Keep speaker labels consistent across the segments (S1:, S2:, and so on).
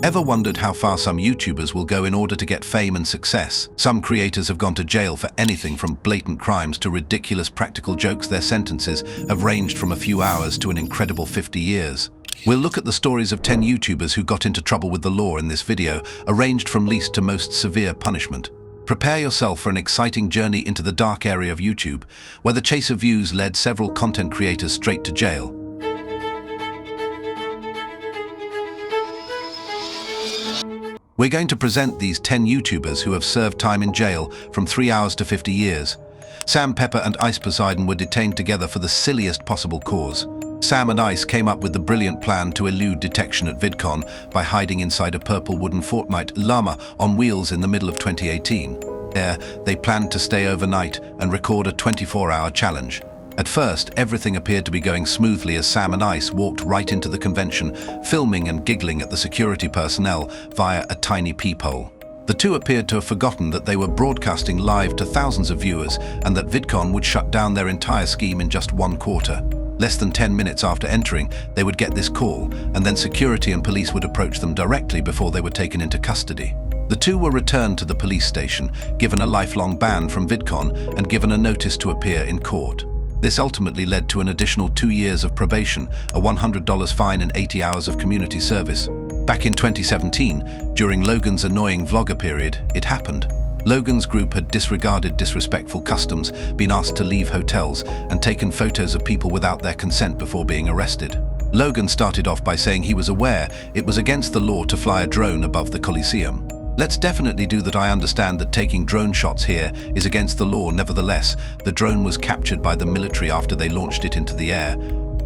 S1: Ever wondered how far some YouTubers will go in order to get fame and success? Some creators have gone to jail for anything from blatant crimes to ridiculous practical jokes. Their sentences have ranged from a few hours to an incredible 50 years. We'll look at the stories of 10 YouTubers who got into trouble with the law in this video, arranged from least to most severe punishment. Prepare yourself for an exciting journey into the dark area of YouTube, where the chase of views led several content creators straight to jail. We're going to present these 10 YouTubers who have served time in jail from 3 hours to 50 years. Sam Pepper and Ice Poseidon were detained together for the silliest possible cause. Sam and Ice came up with the brilliant plan to elude detection at VidCon by hiding inside a purple wooden Fortnite llama on wheels in the middle of 2018. There, they planned to stay overnight and record a 24-hour challenge. At first, everything appeared to be going smoothly as Sam and Ice walked right into the convention, filming and giggling at the security personnel via a tiny peephole. The two appeared to have forgotten that they were broadcasting live to thousands of viewers and that VidCon would shut down their entire scheme in just 1 quarter. Less than 10 minutes after entering, they would get this call, and then security and police would approach them directly before they were taken into custody. The two were returned to the police station, given a lifelong ban from VidCon, and given a notice to appear in court. This ultimately led to an additional 2 years of probation, a $100 fine and 80 hours of community service. Back in 2017, during Logan's annoying vlogger period, it happened. Logan's group had disregarded disrespectful customs, been asked to leave hotels, and taken photos of people without their consent before being arrested. Logan started off by saying he was aware it was against the law to fly a drone above the Coliseum. Let's definitely do that. I understand that taking drone shots here is against the law. Nevertheless, the drone was captured by the military after they launched it into the air.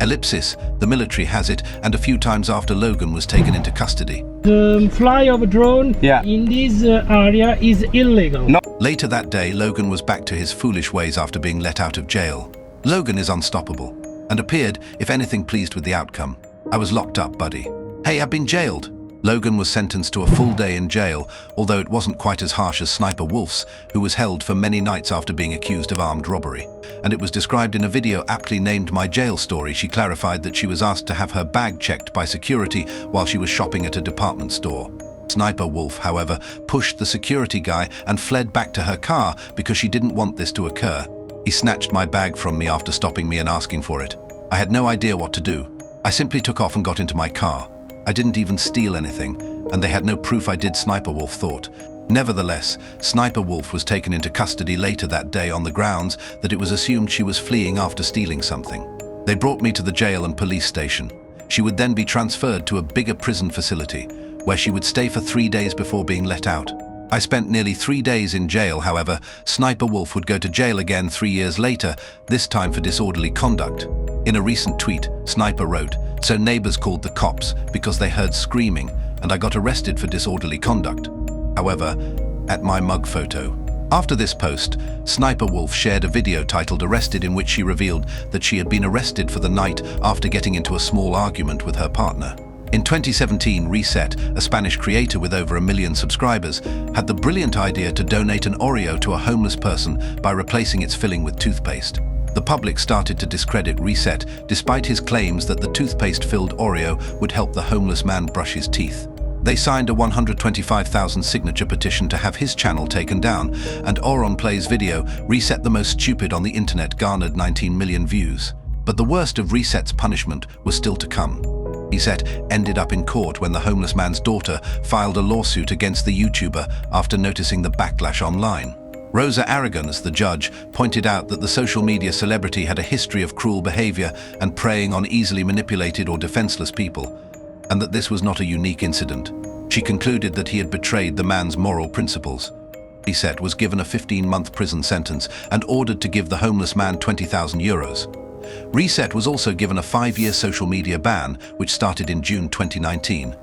S1: Ellipsis, the military has it, and a few times after Logan was taken into custody.
S2: The fly of a drone in this area is illegal.
S1: No. Later that day, Logan was back to his foolish ways after being let out of jail. Logan is unstoppable, and appeared, if anything, pleased with the outcome. I was locked up, buddy. Hey, I've been jailed. Logan was sentenced to a full day in jail, although it wasn't quite as harsh as Sniper Wolf's, who was held for many nights after being accused of armed robbery. And it was described in a video aptly named My Jail Story. She clarified that she was asked to have her bag checked by security while she was shopping at a department store. Sniper Wolf, however, pushed the security guy and fled back to her car because she didn't want this to occur. He snatched my bag from me after stopping me and asking for it. I had no idea what to do. I simply took off and got into my car. I didn't even steal anything, and they had no proof I did, Sniper Wolf thought. Nevertheless, Sniper Wolf was taken into custody later that day on the grounds that it was assumed she was fleeing after stealing something. They brought me to the jail and police station. She would then be transferred to a bigger prison facility, where she would stay for 3 days before being let out. I spent nearly 3 days in jail. However, Sniper Wolf would go to jail again 3 years later, this time for disorderly conduct. In a recent tweet, Sniper wrote, "So neighbors called the cops because they heard screaming, and I got arrested for disorderly conduct." However, at my mug photo. After this post, Sniper Wolf shared a video titled Arrested, in which she revealed that she had been arrested for the night after getting into a small argument with her partner. In 2017, Reset, a Spanish creator with over 1 million subscribers, had the brilliant idea to donate an Oreo to a homeless person by replacing its filling with toothpaste. The public started to discredit Reset, despite his claims that the toothpaste-filled Oreo would help the homeless man brush his teeth. They signed a 125,000 signature petition to have his channel taken down, and Auronplay's video, Reset the Most Stupid on the Internet, garnered 19 million views. But the worst of Reset's punishment was still to come. Reset ended up in court when the homeless man's daughter filed a lawsuit against the YouTuber after noticing the backlash online. Rosa Aragons, the judge, pointed out that the social media celebrity had a history of cruel behavior and preying on easily manipulated or defenseless people, and that this was not a unique incident. She concluded that he had betrayed the man's moral principles. Reset was given a 15-month prison sentence and ordered to give the homeless man 20,000 euros. Reset was also given a 5-year social media ban, which started in June 2019.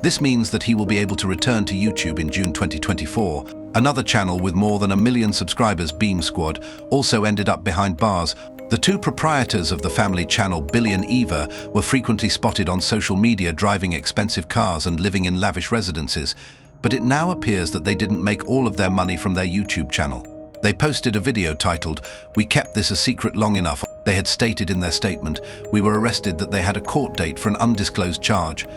S1: This means that he will be able to return to YouTube in June 2024. Another channel with more than 1 million subscribers, Beam Squad, also ended up behind bars. The two proprietors of the family channel, Billy and Eva, were frequently spotted on social media driving expensive cars and living in lavish residences, but it now appears that they didn't make all of their money from their YouTube channel. They posted a video titled, "We kept this a secret long enough." They had stated in their statement, "We were arrested that they had a court date for an undisclosed charge.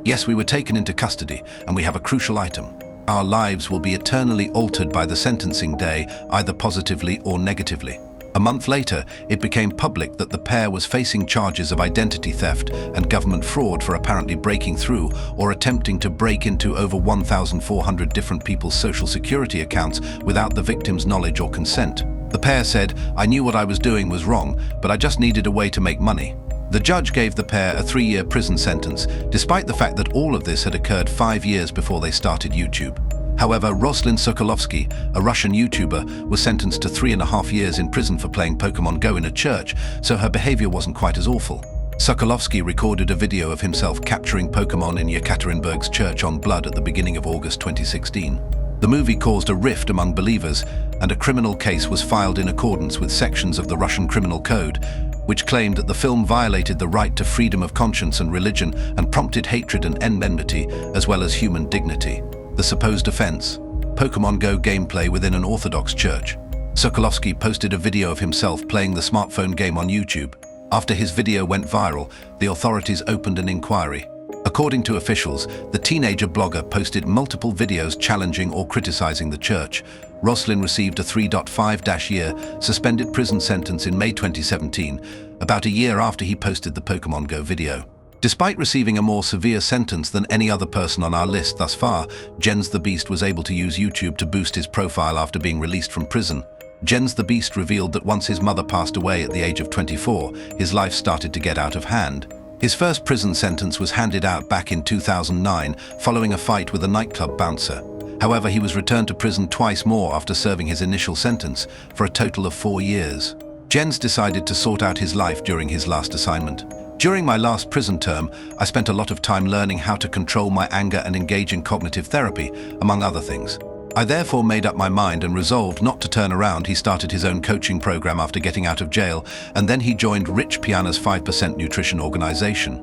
S1: Yes, we were taken into custody, and we have a crucial item. Our lives will be eternally altered by the sentencing day, either positively or negatively. A month later, it became public that the pair was facing charges of identity theft and government fraud for apparently breaking through or attempting to break into over 1,400 different people's social security accounts without the victim's knowledge or consent. The pair said, "I knew what I was doing was wrong, but I just needed a way to make money." The judge gave the pair a 3-year prison sentence, despite the fact that all of this had occurred 5 years before they started YouTube. However, Roslyn Sokolovski, a Russian YouTuber, was sentenced to 3.5 years in prison for playing Pokémon Go in a church, so her behavior wasn't quite as awful. Sokolovski recorded a video of himself capturing Pokémon in Yekaterinburg's church on blood at the beginning of August 2016. The movie caused a rift among believers, and a criminal case was filed in accordance with sections of the Russian Criminal Code, which claimed that the film violated the right to freedom of conscience and religion and prompted hatred and enmity, as well as human dignity. The supposed offense: Pokémon Go gameplay within an Orthodox church. Sokolovski posted a video of himself playing the smartphone game on YouTube. After his video went viral, the authorities opened an inquiry. According to officials, the teenager blogger posted multiple videos challenging or criticizing the church. Roslyn received a 3.5-year suspended prison sentence in May 2017, about a year after he posted the Pokémon Go video. Despite receiving a more severe sentence than any other person on our list thus far, Jens the Beast was able to use YouTube to boost his profile after being released from prison. Jens the Beast revealed that once his mother passed away at the age of 24, his life started to get out of hand. His first prison sentence was handed out back in 2009 following a fight with a nightclub bouncer. However, he was returned to prison twice more after serving his initial sentence, for a total of 4 years. Jens decided to sort out his life during his last assignment. During my last prison term, I spent a lot of time learning how to control my anger and engage in cognitive therapy, among other things. I therefore made up my mind and resolved not to turn around. He started his own coaching program after getting out of jail, and then he joined Rich Piana's 5% nutrition organization.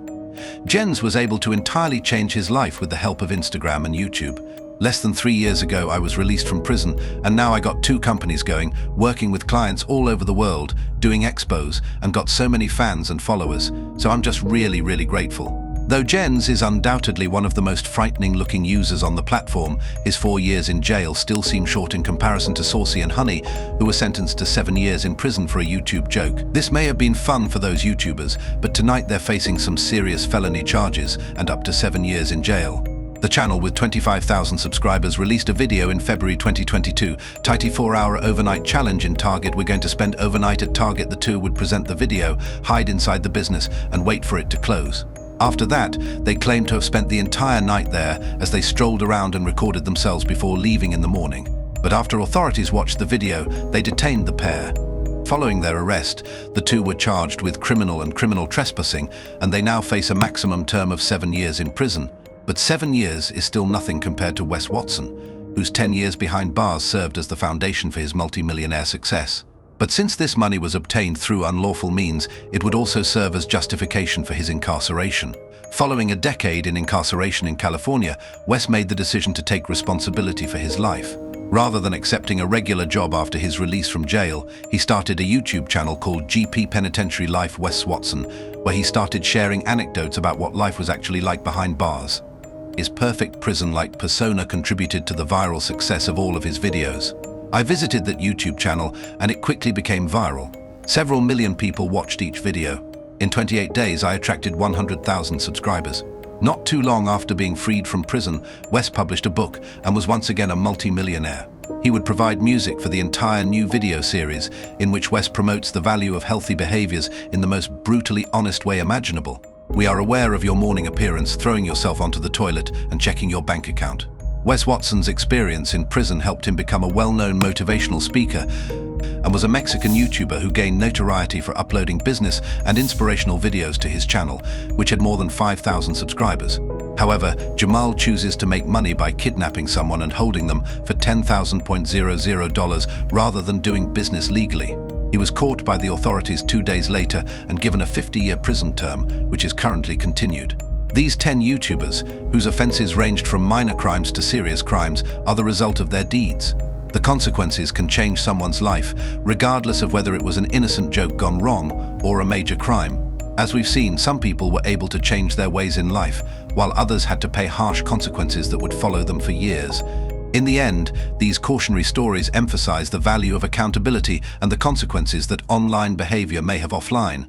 S1: Jens was able to entirely change his life with the help of Instagram and YouTube. Less than 3 years ago, I was released from prison, and now I got 2 companies going, working with clients all over the world, doing expos, and got so many fans and followers, so I'm just really grateful. Though Jens is undoubtedly one of the most frightening-looking users on the platform, his 4 years in jail still seem short in comparison to Saucy and Honey, who were sentenced to 7 years in prison for a YouTube joke. This may have been fun for those YouTubers, but tonight they're facing some serious felony charges and up to 7 years in jail. The channel, with 25,000 subscribers, released a video in February 2022, titled 4-hour overnight challenge in Target. We're going to spend overnight at Target. The two would present the video, hide inside the business, and wait for it to close. After that, they claimed to have spent the entire night there as they strolled around and recorded themselves before leaving in the morning. But after authorities watched the video, they detained the pair. Following their arrest, the two were charged with criminal and criminal trespassing, and they now face a maximum term of 7 years in prison. But 7 years is still nothing compared to Wes Watson, whose 10 years behind bars served as the foundation for his multi-millionaire success. But since this money was obtained through unlawful means, it would also serve as justification for his incarceration. Following a decade in incarceration in California, Wes made the decision to take responsibility for his life. Rather than accepting a regular job after his release from jail, he started a YouTube channel called GP Penitentiary Life Wes Watson, where he started sharing anecdotes about what life was actually like behind bars. His perfect prison-like persona contributed to the viral success of all of his videos. I visited that YouTube channel, and it quickly became viral. Several million people watched each video. In 28 days, I attracted 100,000 subscribers. Not too long after being freed from prison, Wes published a book and was once again a multi-millionaire. He would provide music for the entire new video series, in which Wes promotes the value of healthy behaviors in the most brutally honest way imaginable. We are aware of your morning appearance, throwing yourself onto the toilet and checking your bank account. Wes Watson's experience in prison helped him become a well-known motivational speaker and was a Mexican YouTuber who gained notoriety for uploading business and inspirational videos to his channel, which had more than 5,000 subscribers. However, Jamal chooses to make money by kidnapping someone and holding them for $10,000 rather than doing business legally. He was caught by the authorities 2 days later and given a 50-year prison term, which is currently continued. These 10 YouTubers, whose offenses ranged from minor crimes to serious crimes, are the result of their deeds. The consequences can change someone's life, regardless of whether it was an innocent joke gone wrong or a major crime. As we've seen, some people were able to change their ways in life, while others had to pay harsh consequences that would follow them for years. In the end, these cautionary stories emphasize the value of accountability and the consequences that online behavior may have offline.